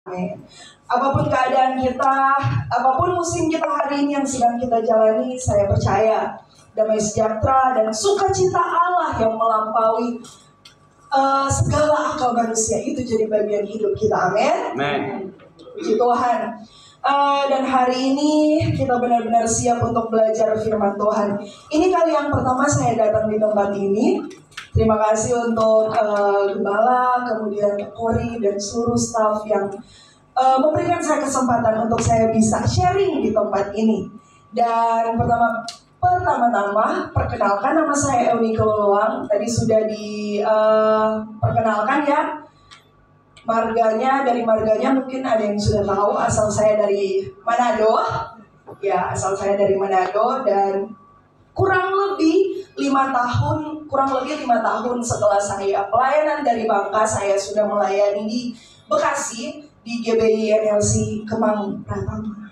Amin. Apapun keadaan kita, apapun musim kita hari ini yang sedang kita jalani, saya percaya damai sejahtera dan sukacita Allah yang melampaui segala akal manusia itu jadi bagian hidup kita. Amin. Amin. Puji Tuhan. Dan hari ini kita benar-benar siap untuk belajar firman Tuhan. Ini kali yang pertama saya datang di tempat ini. Terima kasih untuk Gembala, kemudian Kori dan seluruh staf yang memberikan saya kesempatan untuk saya bisa sharing di tempat ini. Dan pertama-tama perkenalkan, nama saya Eunike Luluang. Tadi sudah diperkenalkan ya. Dari marganya mungkin ada yang sudah tahu, asal saya dari Manado. Ya, asal saya dari Manado dan kurang lebih 5 tahun setelah saya pelayanan dari Bangka, saya sudah melayani di Bekasi di GBI NLC Kemang Pratama.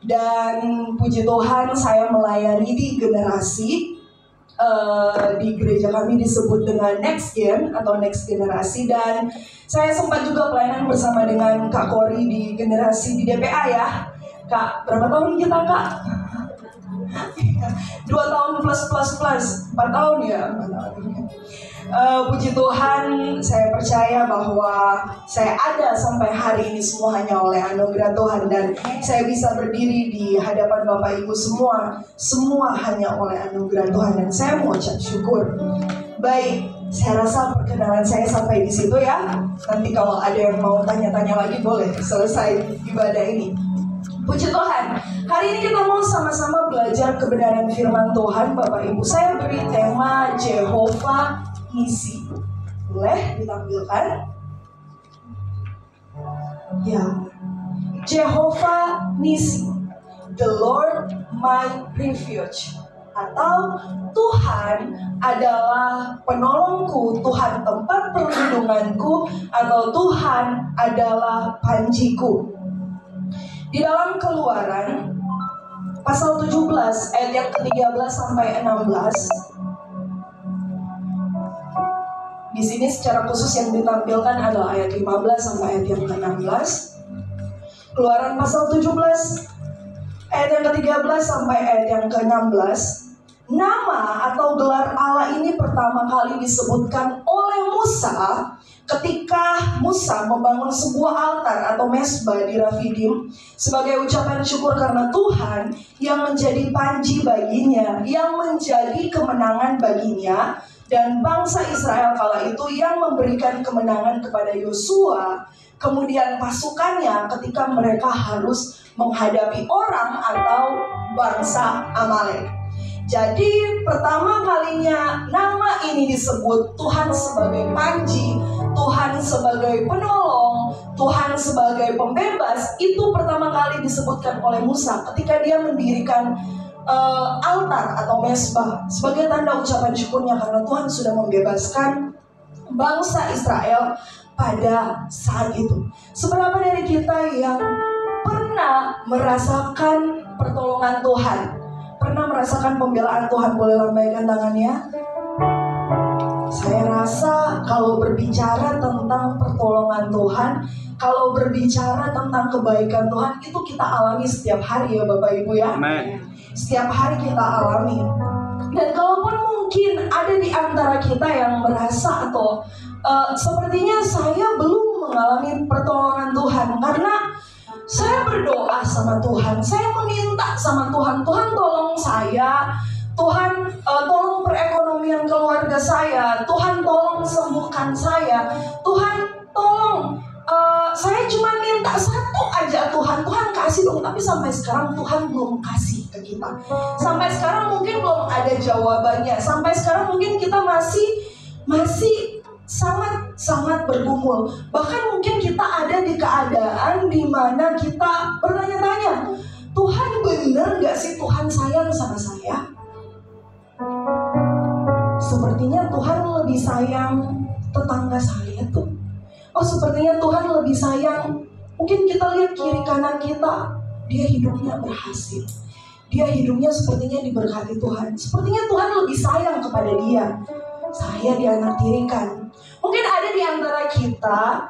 Dan puji Tuhan saya melayani di generasi di gereja kami disebut dengan Next Gen atau Next Generasi, dan saya sempat juga pelayanan bersama dengan Kak Kori di generasi di DPA ya. Kak, berapa tahun kita Kak? 2 tahun plus 4 tahun ya. Puji Tuhan, saya percaya bahwa saya ada sampai hari ini semua hanya oleh anugerah Tuhan, dan saya bisa berdiri di hadapan Bapak Ibu semua hanya oleh anugerah Tuhan, dan saya mengucap syukur. Baik, saya rasa perkenalan saya sampai di situ ya. Nanti kalau ada yang mau tanya-tanya lagi boleh selesai ibadah ini. Puji Tuhan, hari ini kita mau sama-sama belajar kebenaran firman Tuhan. Bapak Ibu, saya beri tema Jehovah Nisi. Boleh ditampilkan? Ya, Jehovah Nisi, the Lord my refuge, atau Tuhan adalah penolongku, Tuhan tempat perlindunganku, atau Tuhan adalah panjiku. Di dalam Keluaran pasal 17 ayat yang ke-13 sampai 16. Di sini secara khusus yang ditampilkan adalah ayat 15 sampai ayat yang ke-16. Keluaran pasal 17 ayat yang ke-13 sampai ayat yang ke-16. Nama atau gelar Allah ini pertama kali disebutkan oleh Musa ketika Musa membangun sebuah altar atau mesbah di Rafidim sebagai ucapan syukur karena Tuhan yang menjadi panji baginya, yang menjadi kemenangan baginya, dan bangsa Israel kala itu yang memberikan kemenangan kepada Yosua, kemudian pasukannya ketika mereka harus menghadapi orang atau bangsa Amalek. Jadi pertama kalinya nama ini disebut Tuhan sebagai panji, Tuhan sebagai penolong, Tuhan sebagai pembebas, itu pertama kali disebutkan oleh Musa ketika dia mendirikan altar atau mesbah sebagai tanda ucapan syukurnya karena Tuhan sudah membebaskan bangsa Israel pada saat itu. Seberapa dari kita yang pernah merasakan pertolongan Tuhan, pernah merasakan pembelaan Tuhan? Boleh lambaikan tangannya. Saya rasa kalau berbicara tentang pertolongan Tuhan, kalau berbicara tentang kebaikan Tuhan, itu kita alami setiap hari ya Bapak Ibu ya. Amen. Setiap hari kita alami. Dan kalaupun mungkin ada di antara kita yang merasa atau sepertinya saya belum mengalami pertolongan Tuhan, karena saya berdoa sama Tuhan, saya meminta sama Tuhan, Tuhan tolong saya, Tuhan tolong perekonomian keluarga saya, Tuhan tolong sembuhkan saya, Tuhan tolong, saya cuma minta satu aja Tuhan kasih dong. Tapi sampai sekarang Tuhan belum kasih ke kita. Sampai sekarang mungkin belum ada jawabannya. Sampai sekarang mungkin kita masih sangat bergumul. Bahkan mungkin kita ada di keadaan di mana kita bertanya-tanya, Tuhan benar gak sih Tuhan sayang sama saya? Sepertinya Tuhan lebih sayang tetangga saya tuh. Oh, sepertinya Tuhan lebih sayang. Mungkin kita lihat kiri kanan kita, dia hidupnya berhasil, dia hidupnya sepertinya diberkati Tuhan. Sepertinya Tuhan lebih sayang kepada dia. Saya dianaktirikan. Mungkin ada di antara kita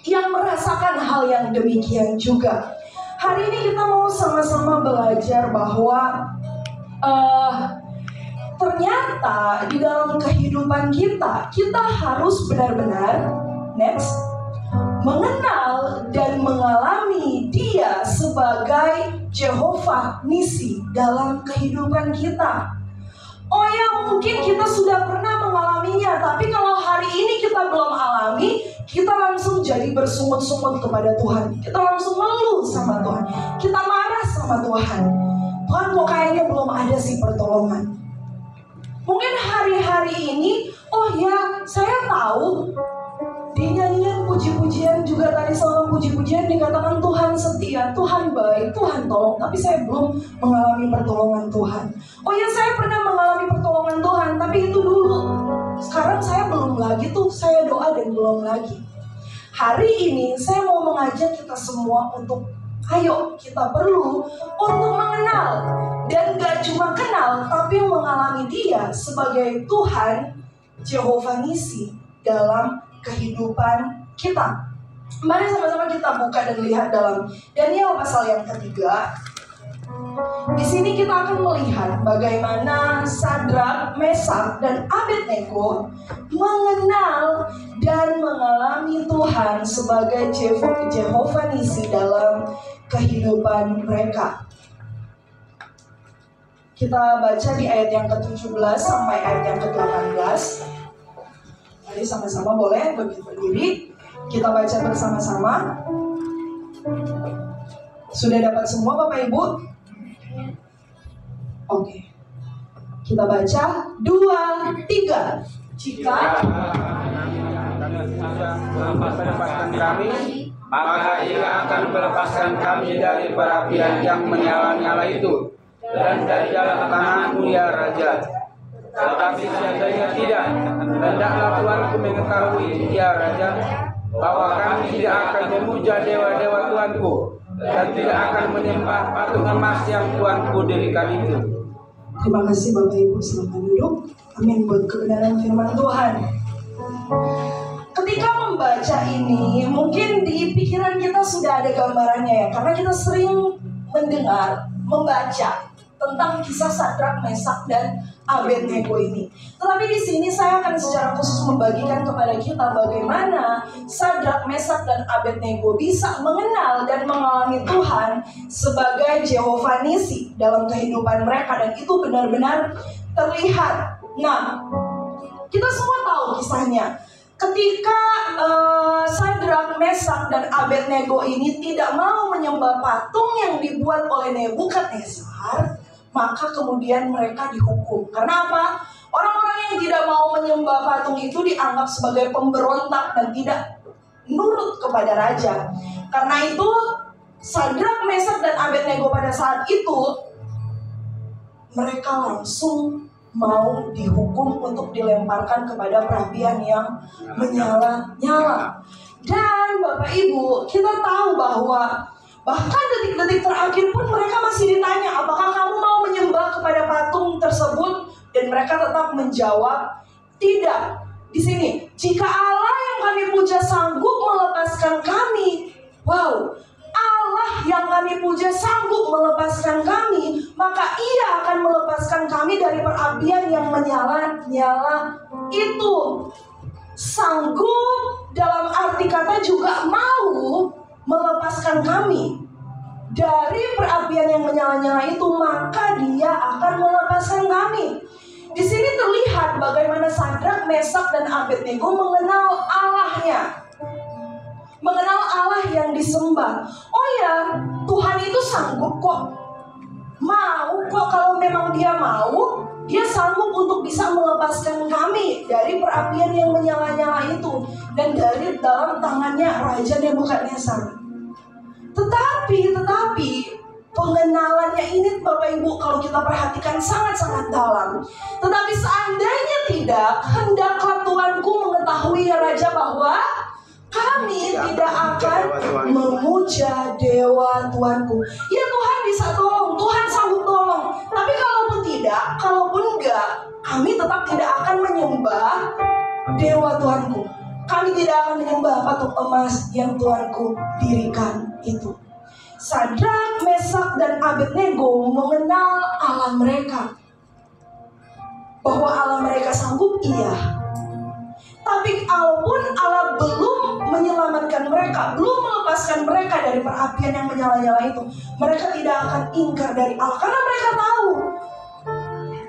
yang merasakan hal yang demikian juga. Hari ini kita mau sama-sama belajar bahwa ternyata di dalam kehidupan kita harus benar-benar mengenal dan mengalami Dia sebagai Jehovah Nisi dalam kehidupan kita. Oh ya, mungkin kita sudah pernah mengalaminya, tapi kalau hari ini kita belum alami, kita langsung jadi bersungut-sungut kepada Tuhan. Kita langsung mengeluh sama Tuhan. Kita marah sama Tuhan. Tuhan kok kayaknya belum ada sih pertolongan. Mungkin hari-hari ini, oh ya, saya tahu di nyanyian puji-pujian juga tadi selama puji-pujian dikatakan Tuhan setia, Tuhan baik, Tuhan tolong, tapi saya belum mengalami pertolongan Tuhan. Oh ya, saya pernah mengalami pertolongan Tuhan, tapi itu dulu. Sekarang saya belum lagi tuh, saya doa dan belum lagi. Hari ini saya mau mengajak kita semua untuk ayo kita perlu untuk mengenal. Dan gak cuma kenal, tapi mengalami Dia sebagai Tuhan Jehovah Nisi dalam kehidupan kita. Mari sama-sama kita buka dan lihat dalam Daniel pasal yang ketiga. Di sini kita akan melihat bagaimana Sadrak, Mesak, dan Abednego mengenal dan mengalami Tuhan sebagai Jehovah Nisi dalam kehidupan mereka. Kita baca di ayat yang ke-17 sampai ayat yang ke-18. Mari sama-sama boleh berdiri. Kita baca bersama-sama. Sudah dapat semua Bapak Ibu? Oke. Kita baca 2, 3. Jika melepaskan kami, maka Ia akan melepaskan kami dari perapian yang menyala-nyala itu dan dari dalam tanganmu ya Raja. Tetapi seandainya tidak, hendaklah Tuanku mengetahui ya Raja, bahwa kami tidak akan memuja dewa-dewa Tuanku dan tidak akan menyembah patung emas yang Tuanku dirikan itu. Terima kasih Bapak Ibu, silakan duduk. Amin buat kebenaran firman Tuhan. Ketika membaca ini, mungkin di pikiran kita sudah ada gambarannya ya, karena kita sering mendengar, membaca tentang kisah Sadrak, Mesak, dan Abednego ini. Tetapi di sini saya akan secara khusus membagikan kepada kita bagaimana Sadrak, Mesak, dan Abednego bisa mengenal dan mengalami Tuhan sebagai Jehovah Nisi dalam kehidupan mereka, dan itu benar-benar terlihat. Nah, kita semua tahu kisahnya. Ketika Sadrak, Mesak, dan Abednego ini tidak mau menyembah patung yang dibuat oleh Nebukadnezar, maka kemudian mereka dihukum. Karena apa? Orang-orang yang tidak mau menyembah patung itu dianggap sebagai pemberontak dan tidak nurut kepada raja. Karena itu Sadrak, Mesak, dan Abednego pada saat itu mereka langsung mau dihukum untuk dilemparkan kepada perapian yang menyala-nyala. Dan Bapak Ibu, kita tahu bahwa bahkan detik-detik terakhir pun mereka masih ditanya, apakah kamu mau menyembah kepada patung tersebut? Dan mereka tetap menjawab, tidak. Di sini, jika Allah yang kami puja sanggup melepaskan kami, wow, Allah yang kami puja sanggup melepaskan kami, maka Ia akan melepaskan kami dari perapian yang menyala-nyala itu. Sanggup dalam arti kata juga mau melepaskan kami dari perapian yang menyala-nyala itu, maka Dia akan melepaskan kami. Di sini terlihat bagaimana Sadrak, Mesak, dan Abednego mengenal Allahnya, mengenal Allah yang disembah. Oh ya, Tuhan itu sanggup kok, mau kok, kalau memang Dia mau, Dia sanggup untuk bisa melepaskan kami dari perapian yang menyala-nyala itu dan dari dalam tangannya Raja Nebukadnezar. Tetapi pengenalannya ini Bapak Ibu kalau kita perhatikan sangat-sangat dalam. Tetapi seandainya tidak, hendaklah Tuanku mengetahui ya Raja bahwa kami tidak akan memuja dewa Tuanku. Ya Tuhan bisa tolong, Tuhan sanggup tolong. Tapi kalaupun tidak, kalaupun enggak, kami tetap tidak akan menyembah dewa Tuanku. Kami tidak akan menyembah patung emas yang Tuanku dirikan itu. Sadrak, Mesak, dan Abednego mengenal Allah mereka. Bahwa Allah mereka sanggup, iya. Tapi walaupun Allah belum menyelamatkan mereka, belum melepaskan mereka dari perapian yang menyala-nyala itu, mereka tidak akan ingkar dari Allah. Karena mereka tahu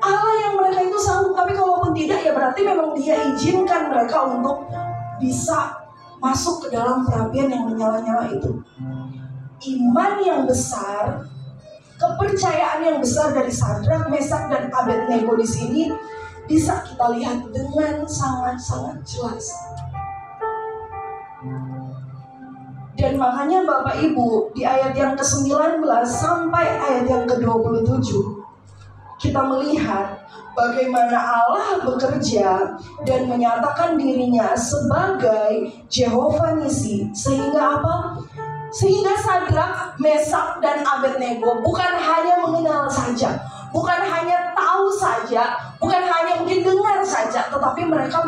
Allah yang mereka itu sanggup. Tapi kalaupun tidak, ya berarti memang Dia izinkan mereka untuk bisa masuk ke dalam perapian yang menyala-nyala itu. Iman yang besar, kepercayaan yang besar dari Sadrak, Mesak, dan Abednego di sini bisa kita lihat dengan sangat-sangat jelas. Dan makanya Bapak Ibu, di ayat yang ke-19 sampai ayat yang ke-27, kita melihat bagaimana Allah bekerja dan menyatakan dirinya sebagai Jehovah Nisi. Sehingga apa? Sehingga Sadrak, Mesak, dan Abednego bukan hanya mengenal saja, bukan hanya tahu saja, bukan hanya mungkin dengar saja, tetapi mereka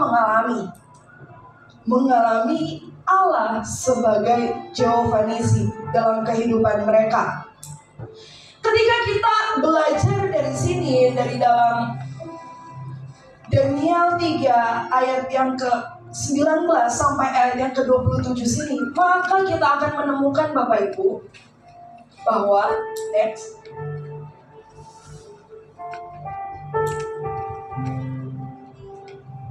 mengalami Allah sebagai Jehovah Nisi dalam kehidupan mereka. Ketika kita belajar dari sini, dari dalam Daniel 3 ayat yang ke-19 sampai ayat yang ke-27 sini, maka kita akan menemukan Bapak Ibu bahwa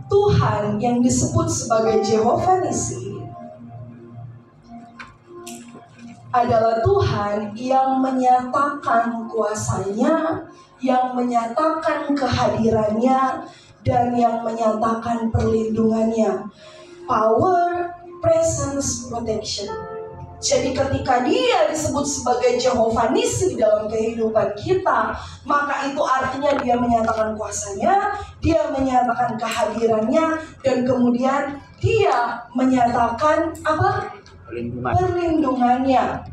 Tuhan yang disebut sebagai Jehovah Nisi adalah Tuhan yang menyatakan kuasanya, yang menyatakan kehadirannya, dan yang menyatakan perlindungannya. Power, presence, protection. Jadi ketika Dia disebut sebagai Jehovah Nisi dalam kehidupan kita, maka itu artinya Dia menyatakan kuasanya, Dia menyatakan kehadirannya, dan kemudian Dia menyatakan apa? Perlindungannya.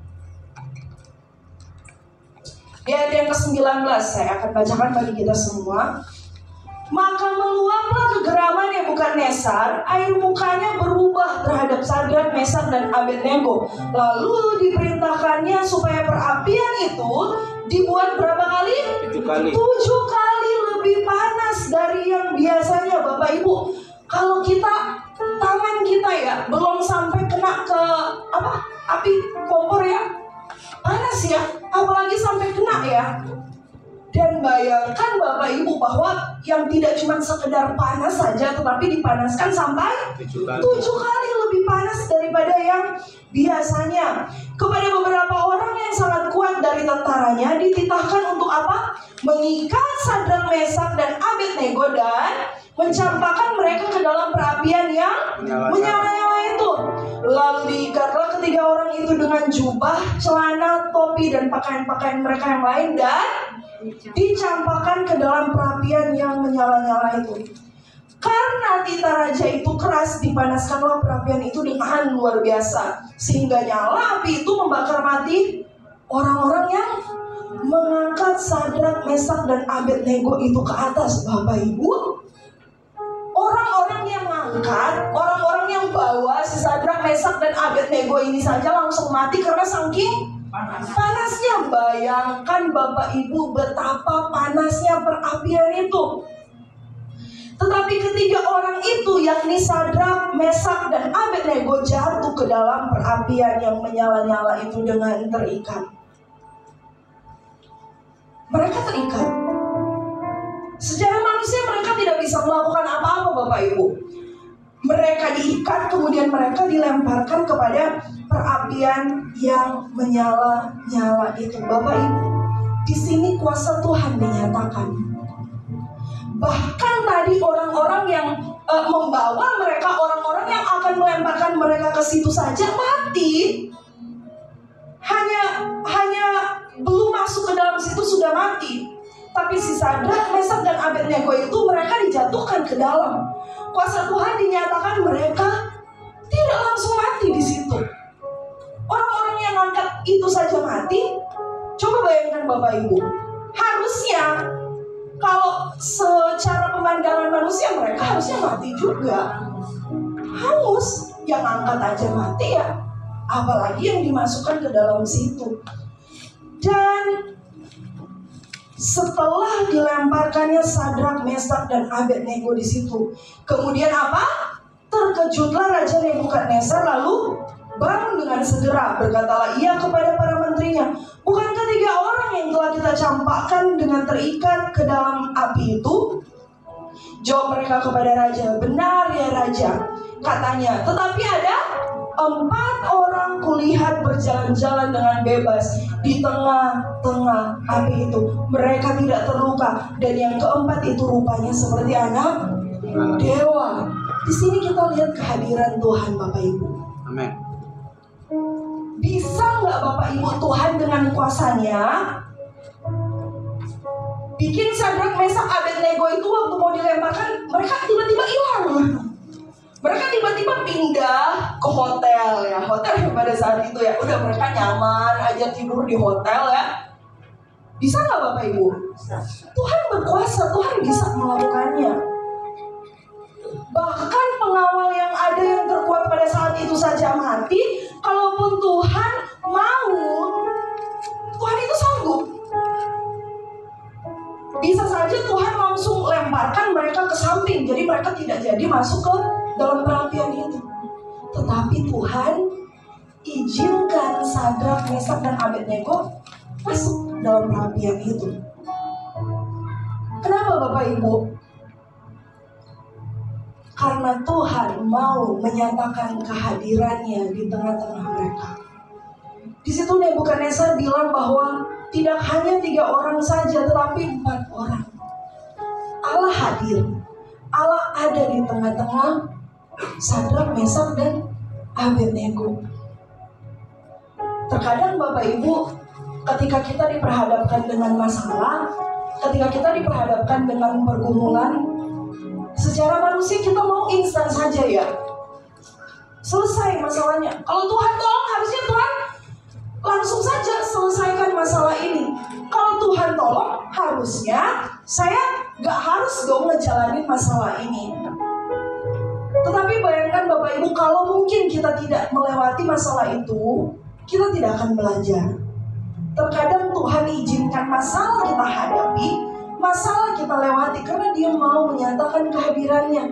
Di ayat yang ke-19 saya akan bacakan bagi kita semua. Maka meluaplah kegeraman Nebukadnezar, air mukanya berubah terhadap Sadrak, Mesak, dan Abednego. Lalu diperintahkannya supaya perapian itu dibuat berapa kali? 7 kali. 7 kali lebih panas dari yang biasanya. Bapak Ibu, kalau kita tangan kita ya belum sampai kena ke api kompor ya, panas ya, apalagi sampai kena ya. Dan bayangkan Bapak Ibu bahwa yang tidak cuma sekedar panas saja, tetapi dipanaskan sampai 7 kali lebih panas daripada yang biasanya. Kepada beberapa orang yang sangat kuat dari tentaranya dititahkan untuk apa? Mengikat Sadrak, Mesak, dan Abednego dan mencampakkan mereka ke dalam perapian yang menyala-nyala itu. Lalu diikatlah ketiga orang itu dengan jubah, celana, topi, dan pakaian-pakaian mereka yang lain, dan dicampakkan ke dalam perapian yang menyala-nyala itu. Karena tita raja itu keras, dipanaskanlah perapian itu dengan luar biasa, sehingga nyala api itu membakar mati orang-orang yang mengangkat Sadrak, Mesak, dan Abednego itu ke atas. Bapak Ibu, orang-orang yang mengangkat, orang-orang yang bawa si Sadrak, Mesak, dan Abednego ini saja langsung mati karena saking panasnya. Bayangkan Bapak Ibu betapa panasnya perapian itu. Tetapi ketiga orang itu, yakni Sadrak, Mesak, dan Abednego, jatuh ke dalam perapian yang menyala-nyala itu dengan terikat. Mereka terikat. Secara manusia mereka tidak bisa melakukan apa-apa Bapak Ibu. Mereka diikat, kemudian mereka dilemparkan kepada perapian yang menyala-nyala itu. Bapak Ibu, di sini kuasa Tuhan dinyatakan. Bahkan tadi orang-orang yang membawa mereka, orang-orang yang akan melemparkan mereka ke situ saja mati. Hanya belum masuk ke dalam situ sudah mati. Tapi si Sadrak, Mesak, dan Abednego itu mereka dijatuhkan ke dalam. Kuasa Tuhan dinyatakan mereka tidak langsung mati di situ. Orang-orang yang angkat itu saja mati. Coba bayangkan Bapak Ibu, harusnya kalau secara pemandangan manusia mereka harusnya mati juga. hangus, yang angkat aja mati ya, apalagi yang dimasukkan ke dalam situ. Dan setelah dilemparkannya Sadrak, Mesak, dan Abednego di situ, kemudian apa? Terkejutlah Raja Nebukadnezar lalu bangun dengan segera. Berkatalah ia kepada para menterinya, bukankah 3 orang yang telah kita campakkan dengan terikat ke dalam api itu? Jawab mereka kepada raja, benar ya raja. Katanya, tetapi ada 4 orang kulihat berjalan-jalan dengan bebas di tengah-tengah api itu. Mereka tidak terluka, dan yang keempat itu rupanya seperti anak dewa. Di sini kita lihat kehadiran Tuhan, Bapak Ibu. Amin. Bisa nggak Bapak Ibu Tuhan dengan kuasanya bikin Sadrak, Mesak, Abednego itu waktu mau dilemparkan, mereka tiba-tiba hilang. Mereka tiba-tiba pindah ke hotel ya. Hotel yang pada saat itu ya, udah mereka nyaman aja tidur di hotel ya. Bisa nggak Bapak Ibu? Tuhan berkuasa, Tuhan bisa melakukannya. Bahkan pengawal yang ada yang terkuat pada saat itu saja mati. Kalaupun Tuhan mau, Tuhan itu sanggup. Bisa saja Tuhan langsung lemparkan mereka ke samping, jadi mereka tidak jadi masuk ke dalam perapian itu. Tetapi Tuhan izinkan Sadrak, Mesak, dan Abednego masuk dalam perapian itu. Kenapa Bapak Ibu? Karena Tuhan mau menyatakan kehadirannya di tengah-tengah mereka. Di situ Nebukadnezar bilang bahwa tidak hanya 3 orang saja, tetapi 4 orang. Allah hadir. Allah ada di tengah-tengah Sadrak, Mesak, dan Abednego. Terkadang Bapak Ibu, ketika kita diperhadapkan dengan masalah, ketika kita diperhadapkan dengan pergumulan, secara manusia kita mau instan saja ya, selesai masalahnya. Kalau Tuhan tolong, harusnya Tuhan langsung saja selesaikan masalah ini. Kalau Tuhan tolong, harusnya saya gak harus dong ngejalanin masalah ini. Tetapi bayangkan Bapak Ibu, kalau mungkin kita tidak melewati masalah itu, kita tidak akan belajar. Terkadang Tuhan izinkan masalah kita hadapi, masalah kita lewati, karena Dia mau menyatakan kehadirannya.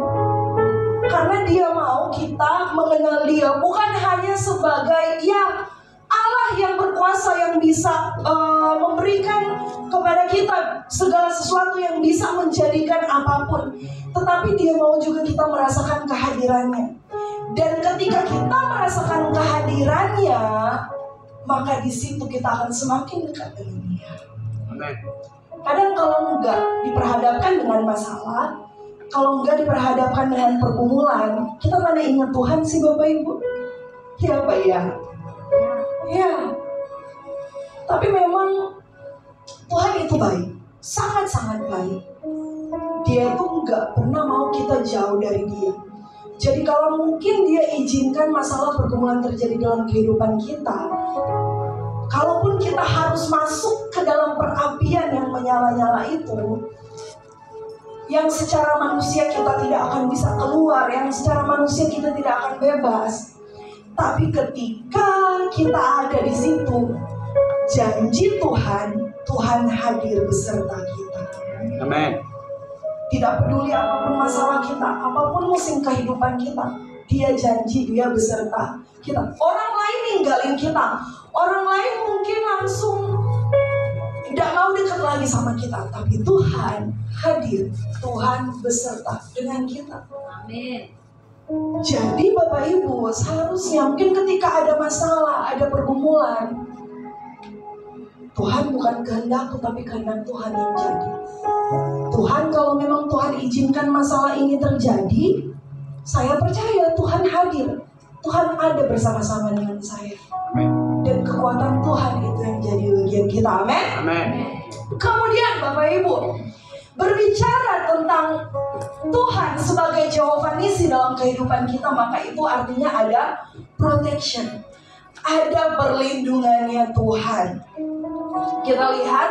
Karena Dia mau kita mengenal Dia, bukan hanya sebagai ya Allah yang berkuasa, yang bisa memberikan kepada kita segala sesuatu, yang bisa menjadikan apapun. Tetapi Dia mau juga kita merasakan kehadirannya. Dan ketika kita merasakan kehadirannya, maka di situ kita akan semakin dekat dengan Dia. Amin. Kadang kalau enggak diperhadapkan dengan masalah, kalau enggak diperhadapkan dengan pergumulan, kita mana ingat Tuhan sih Bapak Ibu? Ya Pak ya. Ya. Tapi memang Tuhan itu baik, sangat-sangat baik. Dia itu enggak pernah mau kita jauh dari Dia. Jadi kalau mungkin Dia izinkan masalah pergumulan terjadi dalam kehidupan kita, kalaupun kita harus masuk ke dalam perapian yang menyala-nyala itu, yang secara manusia kita tidak akan bisa keluar, yang secara manusia kita tidak akan bebas. Tapi ketika kita ada di situ, janji Tuhan, Tuhan hadir beserta kita. Amin. Tidak peduli apapun masalah kita, apapun musim kehidupan kita, Dia janji Dia beserta kita. Orang lain ninggalin kita, orang lain mungkin langsung tidak mau dekat lagi sama kita, tapi Tuhan hadir, Tuhan beserta dengan kita. Amin. Jadi Bapak Ibu, seharusnya mungkin ketika ada masalah, ada pergumulan, Tuhan bukan kehendak, tapi kehendak Tuhan yang jadi. Tuhan, kalau memang Tuhan izinkan masalah ini terjadi, saya percaya Tuhan hadir, Tuhan ada bersama-sama dengan saya. Amin. Dan kekuatan Tuhan itu yang jadi bagian kita. Amin. Amin. Kemudian Bapak Ibu, berbicara tentang Tuhan sebagai Jehovah Nisi dalam kehidupan kita, maka itu artinya ada protection, ada perlindungannya Tuhan. Kita lihat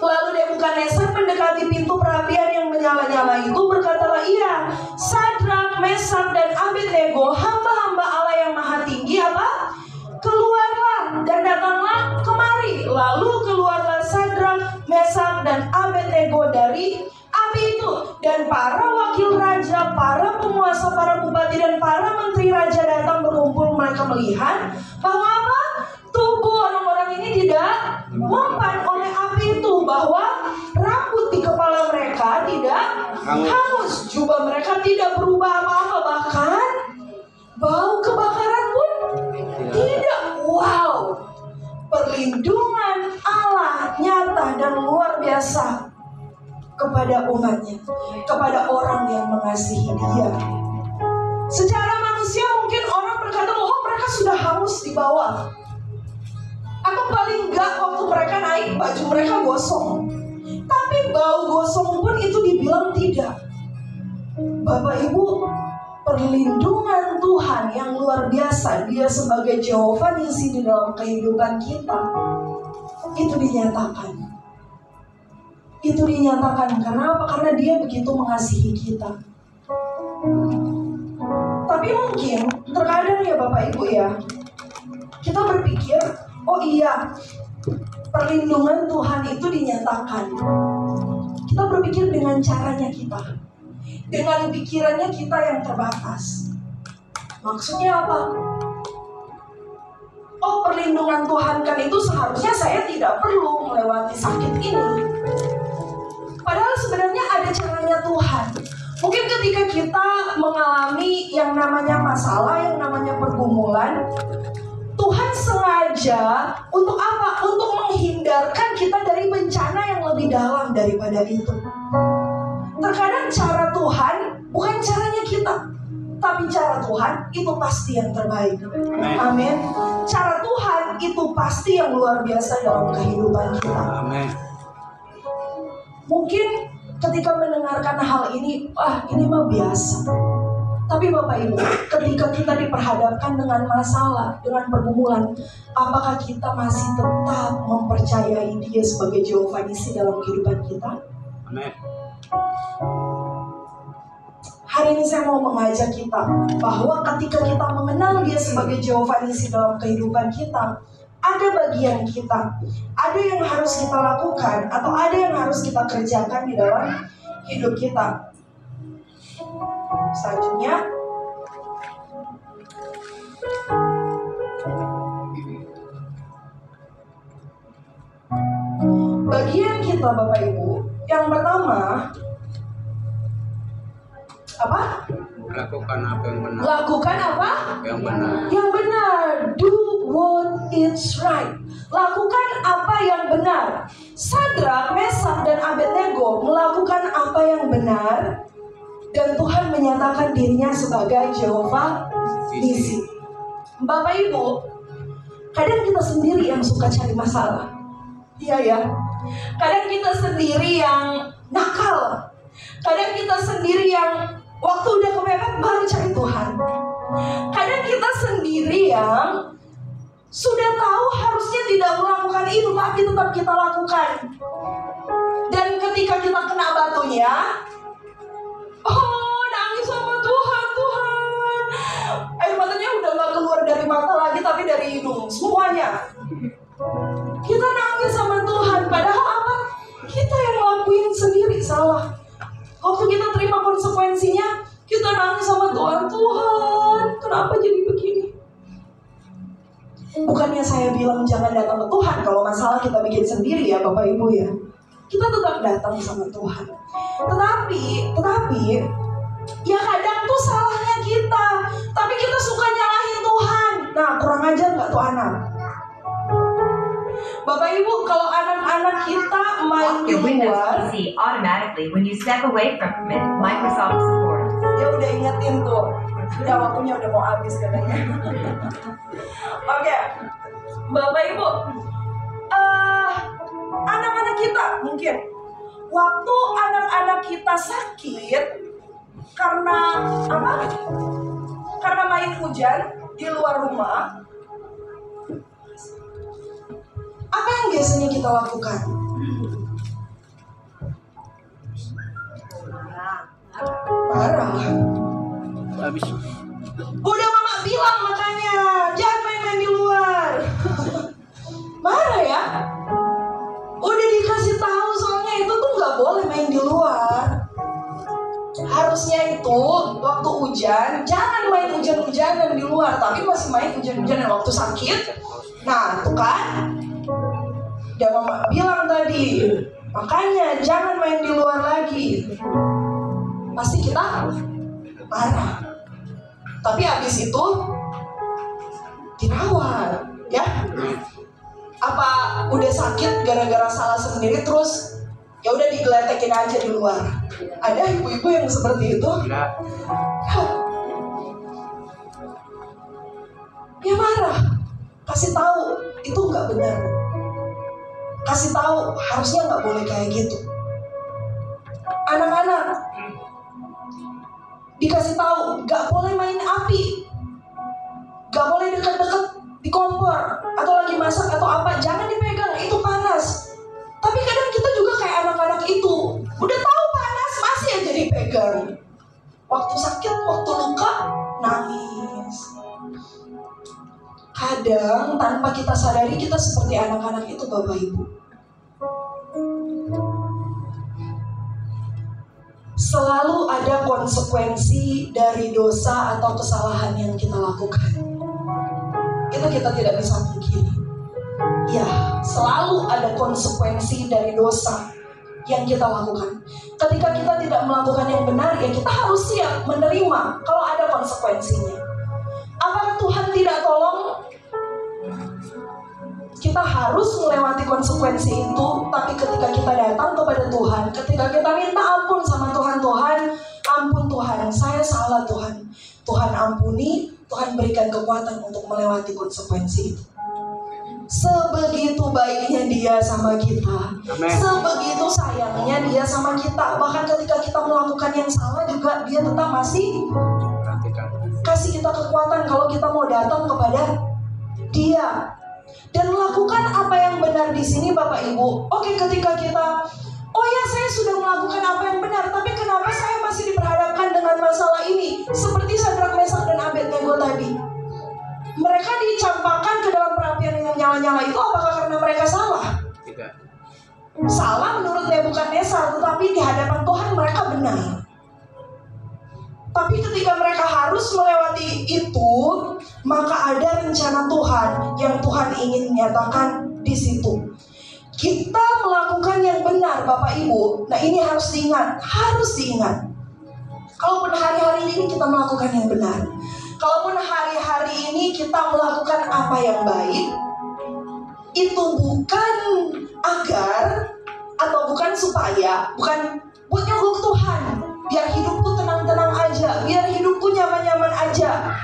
Lalu Nebukadnezar mendekati pintu perapian yang menyala-nyala itu, berkatalah ia, Sadrak, Mesak, dan Abednego, hamba-hamba Allah yang maha tinggi, apa? Keluarlah dan datanglah kemari. Lalu keluarlah Sadrak, Mesak, dan Abednego dari api itu. Dan para wakil raja, para penguasa, para bupati, dan para menteri raja datang berkumpul. Mereka melihat bahwa apa? Tubuh orang-orang ini tidak mempan oleh api itu, bahwa rambut di kepala mereka tidak hangus, jubah mereka tidak berubah apa-apa, bahkan bau kebakaran pun tidak. Wow, perlindungan Allah nyata dan luar biasa kepada umatnya, kepada orang yang mengasihi Dia. Secara manusia mungkin orang berkata, oh mereka sudah hangus di bawah, atau paling enggak waktu mereka naik baju mereka gosong. Tapi bau gosong pun itu dibilang tidak. Bapak Ibu, perlindungan Tuhan yang luar biasa, Dia sebagai Jehovah Nisi di dalam kehidupan kita, itu dinyatakan. Itu dinyatakan karena apa? Karena Dia begitu mengasihi kita. Tapi mungkin terkadang ya Bapak Ibu ya, kita berpikir, oh iya, perlindungan Tuhan itu dinyatakan. Kita berpikir dengan caranya kita, dengan pikirannya kita yang terbatas. Maksudnya apa? Oh, perlindungan Tuhan kan itu seharusnya saya tidak perlu melewati sakit ini. Padahal sebenarnya ada caranya Tuhan. Mungkin ketika kita mengalami yang namanya masalah, yang namanya pergumulan, Tuhan sengaja untuk apa? Untuk menghindarkan kita dari bencana yang lebih dalam daripada itu. Terkadang cara Tuhan bukan caranya kita, tapi cara Tuhan itu pasti yang terbaik. Amin. Cara Tuhan itu pasti yang luar biasa dalam kehidupan kita. Amin. Mungkin ketika mendengarkan hal ini, ini mah biasa. Tapi Bapak Ibu, ketika kita diperhadapkan dengan masalah, dengan pergumulan, apakah kita masih tetap mempercayai Dia sebagai Jehovah Nisi dalam kehidupan kita? Amin. Hari ini saya mau mengajak kita bahwa ketika kita mengenal Dia sebagai Jehovah Nisi dalam kehidupan kita, ada bagian kita, ada yang harus kita lakukan, atau ada yang harus kita kerjakan di dalam hidup kita. Selanjutnya, bagian kita Bapak Ibu, yang pertama apa? Lakukan apa yang benar. Lakukan apa? Yang benar. Yang benar. Do what is right. Lakukan apa yang benar. Sadrak, Mesak, dan Abednego melakukan apa yang benar, dan Tuhan menyatakan dirinya sebagai Jehovah Nisi. Bapak Ibu, kadang kita sendiri yang suka cari masalah. Iya ya. Kadang kita sendiri yang nakal. Kadang kita sendiri yang waktu udah kepepet baru cari Tuhan. Kadang kita sendiri yang sudah tahu harusnya tidak melakukan itu, tapi tetap kita lakukan. Dan ketika kita kena batunya, oh nangis sama Tuhan, Tuhan. Air matanya udah gak keluar dari mata lagi, tapi dari hidung, semuanya. Kita nangis sama Tuhan, padahal apa? Kita yang lakuin sendiri salah. Waktu kita terima konsekuensinya, kita nangis sama Tuhan. Tuhan, kenapa jadi begini? Bukannya saya bilang jangan datang ke Tuhan kalau masalah kita bikin sendiri ya Bapak Ibu ya. Kita tetap datang sama Tuhan. Tetapi ya kadang tuh salahnya kita, tapi kita suka nyalahin Tuhan. Nah, kurang ajar nggak tuh anak? Bapak Ibu, kalau anak-anak kita main di luar, PC automatically when you step away from Microsoft support. dia udah ingetin tuh, udah waktunya udah mau habis katanya. Oke, Bapak Ibu, anak-anak kita mungkin waktu anak-anak kita sakit karena apa? Karena main hujan di luar rumah. Apa yang biasanya kita lakukan? hujan-hujanan di luar, tapi masih main hujan-hujanan waktu sakit. Nah, tuh kan, udah mama bilang tadi, makanya jangan main di luar lagi. Pasti kita marah. Tapi habis itu dirawat, ya. Apa udah sakit gara-gara salah sendiri terus ya udah digeletekin aja di luar? Ada ibu-ibu yang seperti itu? Ya marah, kasih tahu itu nggak benar. Kasih tahu harusnya nggak boleh kayak gitu. Anak-anak dikasih tahu nggak boleh main api, nggak boleh deket-deket di kompor atau lagi masak atau apa, jangan dipegang, itu panas. Tapi kadang kita juga kayak anak-anak itu, udah tahu panas masih aja dipegang. Waktu sakit, waktu luka, nangis. Kadang tanpa kita sadari kita seperti anak-anak itu, Bapak Ibu. Selalu ada konsekuensi dari dosa atau kesalahan yang kita lakukan. Itu kita tidak bisa pungkiri. Ya, selalu ada konsekuensi dari dosa yang kita lakukan. Ketika kita tidak melakukan yang benar, ya kita harus siap menerima kalau ada konsekuensinya. Apakah Tuhan tidak tolong? Kita harus melewati konsekuensi itu. Tapi ketika kita datang kepada Tuhan, ketika kita minta ampun sama Tuhan, Tuhan, ampun Tuhan, saya salah Tuhan. Tuhan ampuni, Tuhan berikan kekuatan untuk melewati konsekuensi itu. Sebegitu baiknya Dia sama kita. Amen. Sebegitu sayangnya Dia sama kita. Bahkan ketika kita melakukan yang salah juga Dia tetap masih kasih kita kekuatan kalau kita mau datang kepada Dia dan melakukan apa yang benar di sini, Bapak Ibu. Oke, ketika kita, oh ya saya sudah melakukan apa yang benar, tapi kenapa saya masih diperhadapkan dengan masalah ini? Seperti Sadrak, Mesak, dan Abednego tadi. Mereka dicampakkan ke dalam perapian yang nyala-nyala itu, apakah karena mereka salah? Tidak. Salah menurut Nebukadnezar, tetapi di hadapan Tuhan mereka benar. Tapi ketika mereka harus melewati itu, maka ada rencana Tuhan yang Tuhan ingin menyatakan di situ. Kita melakukan yang benar, Bapak Ibu. Nah, ini harus diingat, Kalaupun hari-hari ini kita melakukan yang benar, kalaupun hari-hari ini kita melakukan apa yang baik, itu bukan agar atau bukan supaya, bukan buat nyogok Tuhan, biar hidupku tenang-tenang aja, biar hidupku nyaman-nyaman aja,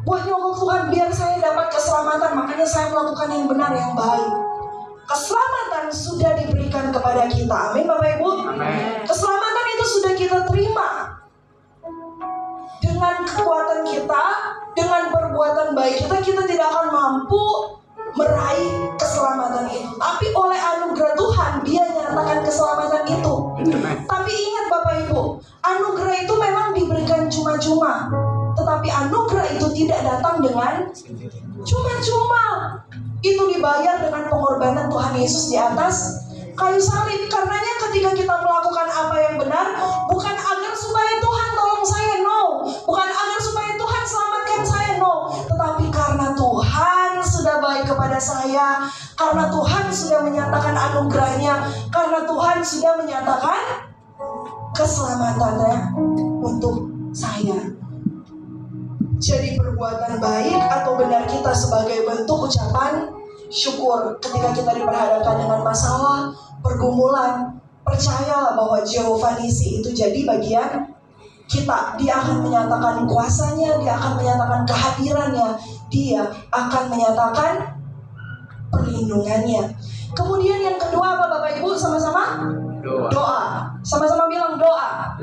buat nyogok Tuhan, biar saya dapat keselamatan, makanya saya melakukan yang benar, yang baik. Keselamatan sudah diberikan kepada kita, amin Bapak Ibu. Amin. Keselamatan itu sudah kita terima. Dengan kekuatan kita, dengan perbuatan baik kita tidak akan mampu meraih keselamatan itu. Tapi oleh anugerah Tuhan, Dia nyatakan keselamatan itu. Tapi ingat Bapak Ibu, anugerah itu memang diberikan cuma-cuma. Tetapi anugerah itu tidak datang dengan cuma-cuma. Itu dibayar dengan pengorbanan Tuhan Yesus di atas kayu salib. Karenanya ketika kita melakukan apa yang benar, bukan agar supaya Tuhan tolong saya, no. Bukan agar supaya Tuhan selamatkan saya, no. Tetapi karena Tuhan sudah baik kepada saya, karena Tuhan sudah menyatakan anugerahnya, karena Tuhan sudah menyatakan keselamatannya untuk saya. Jadi perbuatan baik atau benar kita sebagai bentuk ucapan syukur ketika kita diperhadapkan dengan masalah, pergumulan. Percayalah bahwa Jehovah Nisi itu jadi bagian kita. Dia akan menyatakan kuasanya, Dia akan menyatakan kehadirannya, Dia akan menyatakan perlindungannya. Kemudian yang kedua apa Bapak Ibu sama-sama? Doa. Sama-sama bilang doa.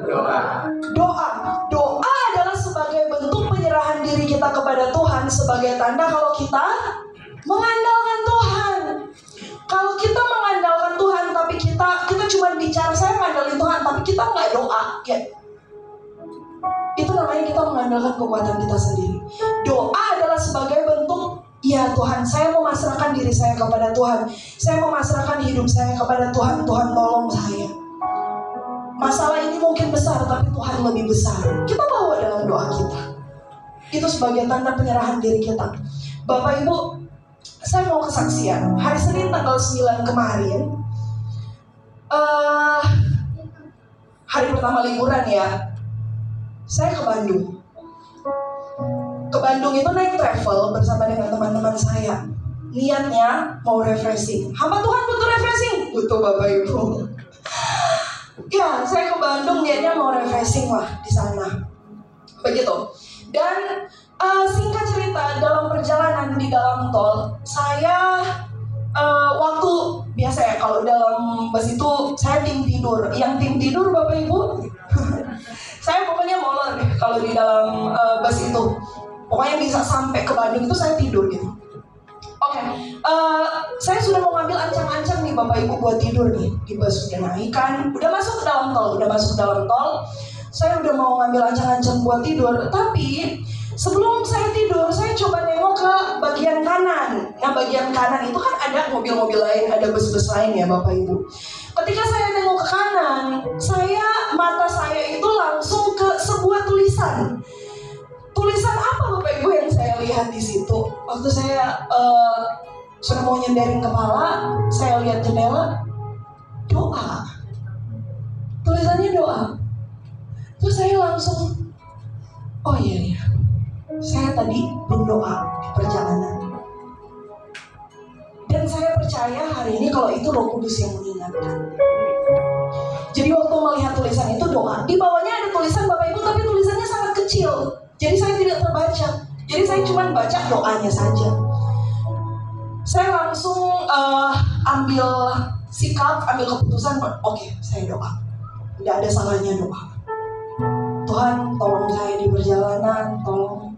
Doa adalah sebagai bentuk penyerahan diri kita kepada Tuhan, sebagai tanda kalau kita mengandalkan Tuhan. Kalau kita mengandalkan Tuhan tapi kita cuma bicara saya mengandalkan Tuhan tapi kita nggak doa, ya, itu namanya kita mengandalkan kekuatan kita sendiri. Doa adalah sebagai bentuk, ya Tuhan, saya mau masrahkan diri saya kepada Tuhan, saya mau masrahkan hidup saya kepada Tuhan. Tuhan tolong saya. Masalah ini mungkin besar, tapi Tuhan lebih besar. Kita bawa dalam doa kita. Itu sebagai tanda penyerahan diri kita. Bapak Ibu, saya mau kesaksian. Hari Senin tanggal 9 kemarin, hari pertama liburan ya, saya ke Bandung. Ke Bandung itu naik travel bersama dengan teman-teman saya. Niatnya mau refreshing. Hamba Tuhan butuh refreshing? Butuh Bapak Ibu. Ya, saya ke Bandung niatnya mau refreshing lah di sana. Begitu. Dan singkat cerita, dalam perjalanan di dalam tol, saya waktu biasa ya, kalau dalam bus itu saya tim tidur. Yang tim tidur Bapak Ibu, saya pokoknya molor deh kalau di dalam bus itu. Pokoknya bisa sampai ke Bandung itu saya tidur gitu. Oke, saya sudah mau ngambil ancang-ancang nih Bapak Ibu buat tidur nih. Di bus sudah naik kan, udah masuk ke dalam tol, saya udah mau ngambil ancang-ancang buat tidur. Tapi sebelum saya tidur, saya coba nengok ke bagian kanan. Nah, bagian kanan itu kan ada mobil-mobil lain, ada bus-bus lain ya Bapak Ibu. Ketika saya nengok ke kanan, mata saya itu langsung ke sebuah tulisan. Tulisan apa Bapak Ibu yang saya lihat di situ? Waktu saya sudah mau nyenderin kepala, saya lihat jendela, doa. Tulisannya doa. Terus saya langsung, oh iya, saya tadi berdoa di perjalanan. Dan saya percaya hari ini kalau itu Roh Kudus yang mengingatkan. Jadi waktu melihat tulisan itu doa, di bawahnya ada tulisan Bapak Ibu, tapi tulisannya sangat kecil. Jadi saya tidak terbaca. Jadi saya cuma baca doanya saja. Saya langsung ambil sikap, ambil keputusan, oke, saya doa. Tidak ada salahnya doa. Tuhan, tolong saya di perjalanan, tolong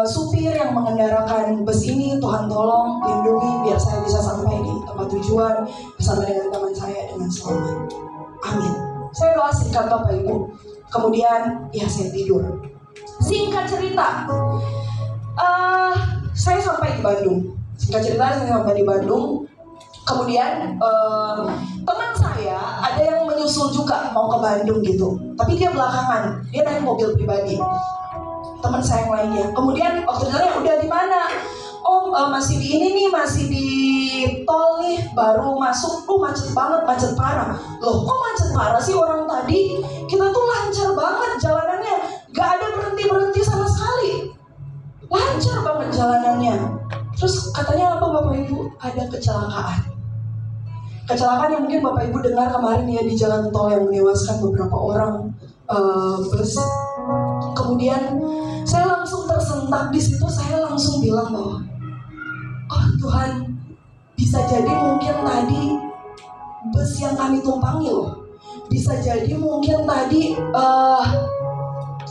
supir yang mengendarakan bus ini, Tuhan tolong lindungi biar saya bisa sampai di tempat tujuan bersama dengan teman saya dengan selamat. Amin. Saya doa singkat Bapak Ibu. Kemudian ya saya tidur. Singkat cerita, saya sampai di Bandung. Kemudian teman saya ada yang menyusul juga mau ke Bandung gitu, tapi dia belakangan, dia naik mobil pribadi. Teman saya yang lainnya. Kemudian waktu ditanya udah di mana? Oh masih di ini nih, masih di tol nih, baru masuk. Oh macet banget, macet parah. Loh kok macet parah sih, orang tadi kita tuh lancar banget jalanannya, gak ada berhenti sama sekali, lancar banget jalanannya. Terus katanya apa Bapak Ibu? Ada kecelakaan yang mungkin Bapak Ibu dengar kemarin ya di jalan tol yang menewaskan beberapa orang bus. Kemudian saya langsung tersentak di situ. Saya langsung bilang bahwa, oh Tuhan, bisa jadi mungkin tadi bus yang kami tumpangi loh. Bisa jadi mungkin tadi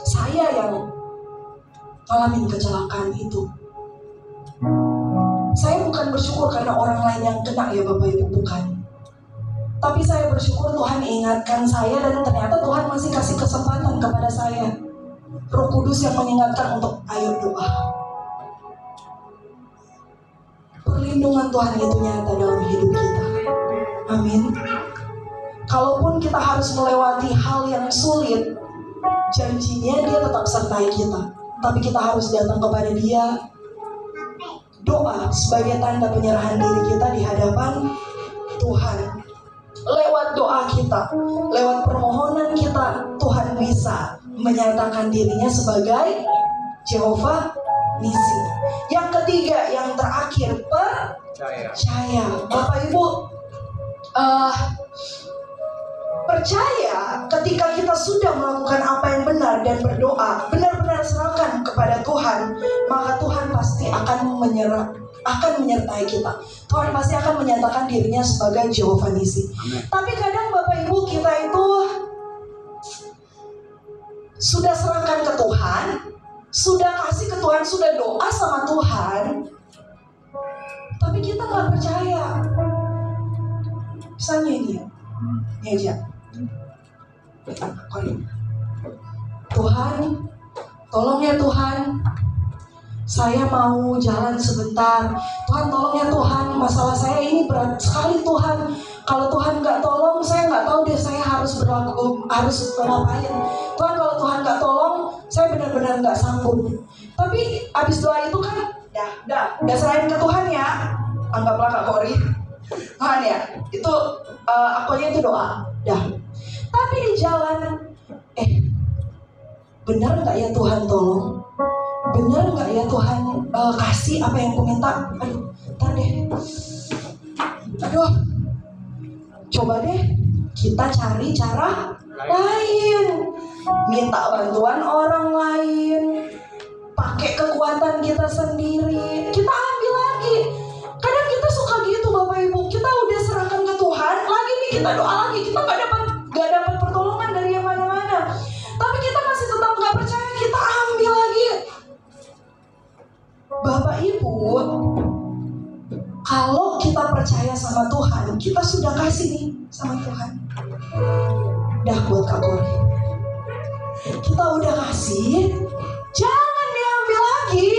saya yang ngalamin kecelakaan itu. Saya bukan bersyukur karena orang lain yang kena ya Bapak Ibu, bukan. Tapi saya bersyukur Tuhan ingatkan saya, dan ternyata Tuhan masih kasih kesempatan kepada saya. Roh Kudus yang mengingatkan untuk ayo doa. Perlindungan Tuhan itu nyata dalam hidup kita. Amin. Kalaupun kita harus melewati hal yang sulit, janjinya Dia tetap sertai kita. Tapi kita harus datang kepada Dia. Doa sebagai tanda penyerahan diri kita di hadapan Tuhan. Lewat doa kita, lewat permohonan kita, Tuhan bisa menyatakan dirinya sebagai Jehovah Nisi. Yang ketiga, yang terakhir, percaya. Bapak Ibu, percaya ketika kita sudah melakukan apa yang benar dan berdoa, benar-benar serahkan kepada Tuhan, maka Tuhan pasti akan menyertai kita. Tuhan pasti akan menyatakan dirinya sebagai Jehovah Nisi. Tapi kadang Bapak Ibu, kita itu sudah serahkan ke Tuhan, sudah kasih ke Tuhan, sudah doa sama Tuhan, tapi kita gak percaya. Misalnya ini aja, Tuhan, tolong ya Tuhan, saya mau jalan sebentar. Tuhan tolong ya Tuhan, masalah saya ini berat sekali Tuhan. Kalau Tuhan gak tolong, saya gak tahu deh saya harus ngapain. Tuhan kalau Tuhan gak tolong, Saya benar-benar nggak sanggup. Tapi abis doa itu kan, udah serahin ke Tuhan ya. Anggaplah Kak Kori Tuhan ya, itu aku aja itu doa, dah. Tapi di jalan, benar nggak ya Tuhan tolong? Benar nggak ya Tuhan kasih apa yang aku minta? Aduh, ntar deh. Aduh, coba deh kita cari cara lain, minta bantuan orang lain, pakai kekuatan kita sendiri, kita ambil lagi. Kadang kita suka gitu Bapak Ibu, kita udah serahkan ke Tuhan, lagi nih kita doa lagi, kita nggak dapat pertolongan dari yang mana-mana, tapi kita masih tetap nggak percaya, kita ambil lagi. Bapak Ibu, kalau kita percaya sama Tuhan, kita sudah kasih nih sama Tuhan. Dah buat Kak Kori, kita udah kasih, jangan diambil lagi.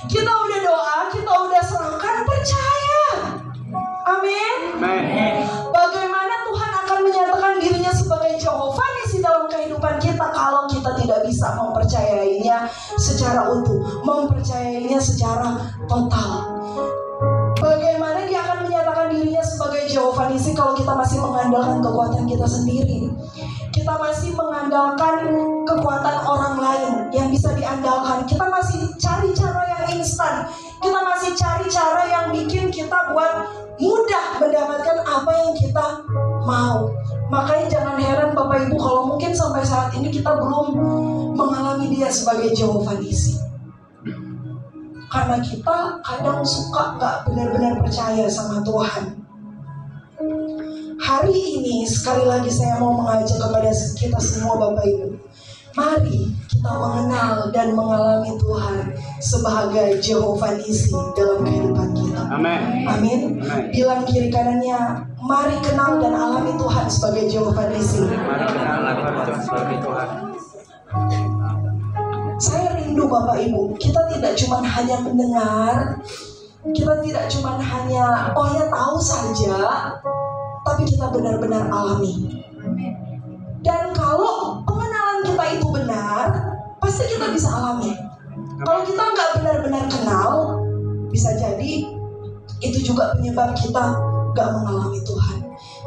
Kita udah doa, kita udah serahkan, percaya. Amin. Bagaimana Tuhan akan menyatakan dirinya sebagai Jehovah Nisi dalam kehidupan kita kalau kita tidak bisa mempercayainya secara utuh, mempercayainya secara total? Bagaimana dia akan menyatakan dirinya sebagai Jehovah Nisi kalau kita masih mengandalkan kekuatan kita sendiri? Kita masih mengandalkan kekuatan orang lain yang bisa diandalkan. Kita masih cari cara yang instan. Kita masih cari cara yang bikin kita buat mudah mendapatkan apa yang kita mau. Makanya jangan heran Bapak Ibu kalau mungkin sampai saat ini kita belum mengalami dia sebagai Jehovah Nisi. Karena kita kadang suka gak benar-benar percaya sama Tuhan. Hari ini sekali lagi saya mau mengajak kepada kita semua Bapak Ibu, mari kita mengenal dan mengalami Tuhan sebagai Jehovah Nisi dalam kehidupan kita. Amin. Amin. Bilang kiri kanannya, mari kenal dan alami Tuhan sebagai Jehovah Nisi. Mari kita alami Tuhan sebagai Tuhan. Saya rindu Bapak Ibu, kita tidak cuma hanya mendengar, kita tidak cuma hanya ya tahu saja, tapi kita benar-benar alami. Dan kalau pengenalan kita itu benar, pasti kita bisa alami. Kalau kita nggak benar-benar kenal, bisa jadi itu juga penyebab kita nggak mengalami Tuhan.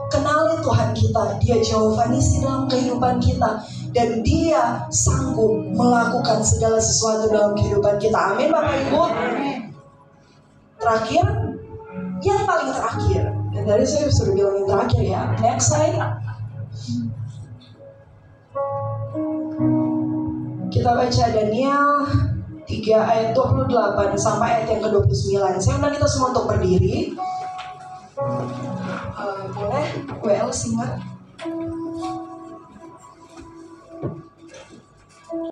Kenali Tuhan kita, dia Jehovah Nisi dalam kehidupan kita, dan dia sanggup melakukan segala sesuatu dalam kehidupan kita. Amin Bapak Ibu. Terakhir, yang paling terakhir, dan dari saya sudah bilang yang terakhir ya. Next slide. Kita baca Daniel 3 ayat 28 sampai ayat yang ke-29. Saya undang kita semua untuk berdiri. Boleh WL simak.